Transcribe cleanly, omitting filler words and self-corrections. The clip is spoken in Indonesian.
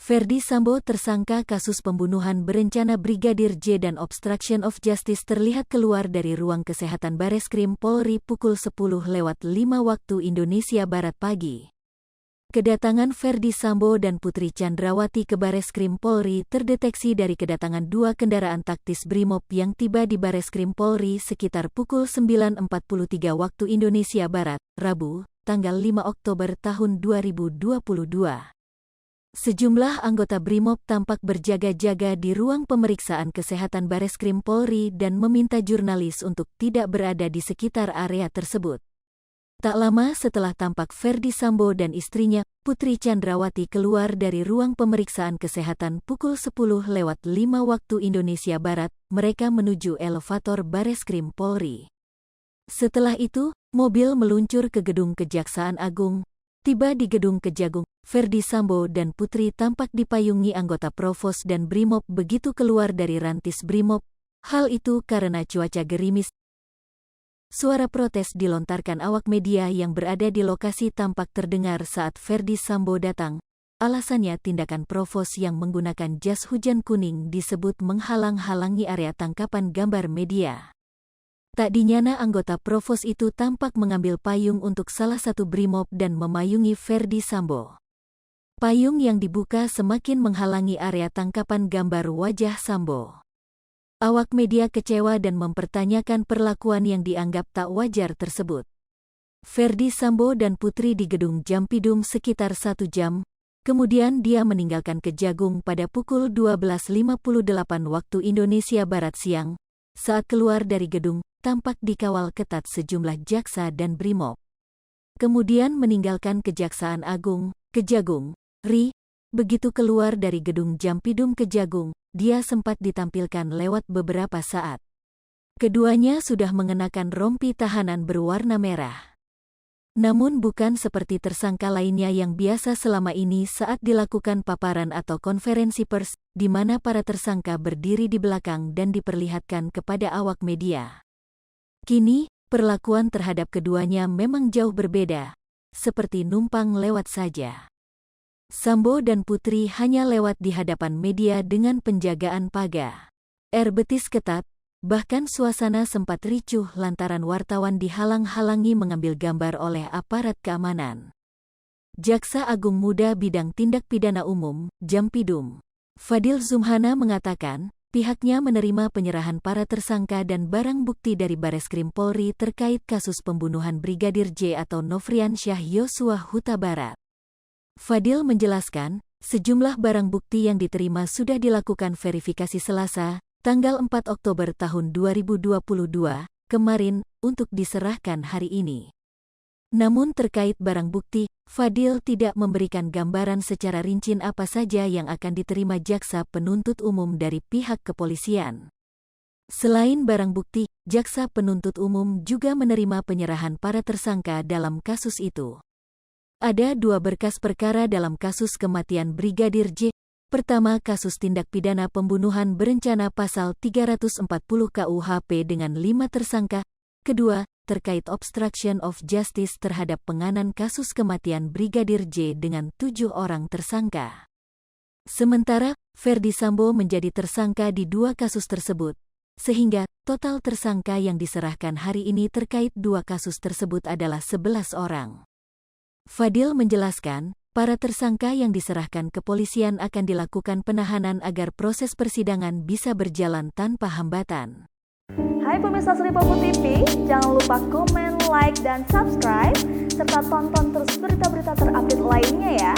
Ferdy Sambo tersangka kasus pembunuhan berencana Brigadir J dan obstruction of justice terlihat keluar dari ruang kesehatan Bareskrim Polri pukul 10:05 waktu Indonesia Barat pagi. Kedatangan Ferdy Sambo dan Putri Chandrawati ke Bareskrim Polri terdeteksi dari kedatangan dua kendaraan taktis Brimob yang tiba di Bareskrim Polri sekitar pukul 9.43 waktu Indonesia Barat, Rabu, tanggal 5 Oktober tahun 2022. Sejumlah anggota Brimob tampak berjaga-jaga di ruang pemeriksaan kesehatan Bareskrim Polri dan meminta jurnalis untuk tidak berada di sekitar area tersebut. Tak lama setelah tampak Ferdy Sambo dan istrinya, Putri Chandrawati keluar dari ruang pemeriksaan kesehatan pukul 10:05 waktu Indonesia Barat, mereka menuju elevator Bareskrim Polri. Setelah itu, mobil meluncur ke gedung Kejaksaan Agung. Tiba di gedung Kejagung, Ferdy Sambo dan Putri tampak dipayungi anggota Provos dan Brimob begitu keluar dari rantis Brimob. Hal itu karena cuaca gerimis. Suara protes dilontarkan awak media yang berada di lokasi tampak terdengar saat Ferdy Sambo datang. Alasannya tindakan Provos yang menggunakan jas hujan kuning disebut menghalang-halangi area tangkapan gambar media. Tak dinyana anggota Provos itu tampak mengambil payung untuk salah satu Brimob dan memayungi Ferdy Sambo. Payung yang dibuka semakin menghalangi area tangkapan gambar wajah Sambo. Awak media kecewa dan mempertanyakan perlakuan yang dianggap tak wajar tersebut. Ferdy Sambo dan Putri di gedung Jampidum sekitar 1 jam, kemudian dia meninggalkan Kejagung pada pukul 12.58 waktu Indonesia Barat siang. Saat keluar dari gedung, tampak dikawal ketat sejumlah jaksa dan Brimob. Kemudian meninggalkan Kejaksaan Agung, Kejagung, RI. Begitu keluar dari gedung Jampidum Kejagung, dia sempat ditampilkan lewat beberapa saat. Keduanya sudah mengenakan rompi tahanan berwarna merah. Namun bukan seperti tersangka lainnya yang biasa selama ini saat dilakukan paparan atau konferensi pers, di mana para tersangka berdiri di belakang dan diperlihatkan kepada awak media. Kini, perlakuan terhadap keduanya memang jauh berbeda, seperti numpang lewat saja. Sambo dan Putri hanya lewat di hadapan media dengan penjagaan pagar betis ketat, bahkan suasana sempat ricuh lantaran wartawan dihalang-halangi mengambil gambar oleh aparat keamanan. Jaksa Agung Muda Bidang Tindak Pidana Umum, Jampidum, Fadil Zumhana mengatakan, pihaknya menerima penyerahan para tersangka dan barang bukti dari Bareskrim Polri terkait kasus pembunuhan Brigadir J atau Nofriansyah Yosua Huta Barat. Fadil menjelaskan, sejumlah barang bukti yang diterima sudah dilakukan verifikasi Selasa, tanggal 4 Oktober tahun 2022, kemarin, untuk diserahkan hari ini. Namun terkait barang bukti, Fadil tidak memberikan gambaran secara rinci apa saja yang akan diterima jaksa penuntut umum dari pihak kepolisian. Selain barang bukti, jaksa penuntut umum juga menerima penyerahan para tersangka dalam kasus itu. Ada 2 berkas perkara dalam kasus kematian Brigadir J. Pertama, kasus tindak pidana pembunuhan berencana pasal 340 KUHP dengan 5 tersangka. Kedua, terkait obstruction of justice terhadap penganan kasus kematian Brigadir J dengan 7 orang tersangka. Sementara, Ferdy Sambo menjadi tersangka di 2 kasus tersebut, sehingga total tersangka yang diserahkan hari ini terkait 2 kasus tersebut adalah 11 orang. Fadil menjelaskan, para tersangka yang diserahkan kepolisian akan dilakukan penahanan agar proses persidangan bisa berjalan tanpa hambatan. Hai pemirsa Sri Popo TV, jangan lupa komen, like, dan subscribe, serta tonton terus berita-berita terupdate lainnya ya.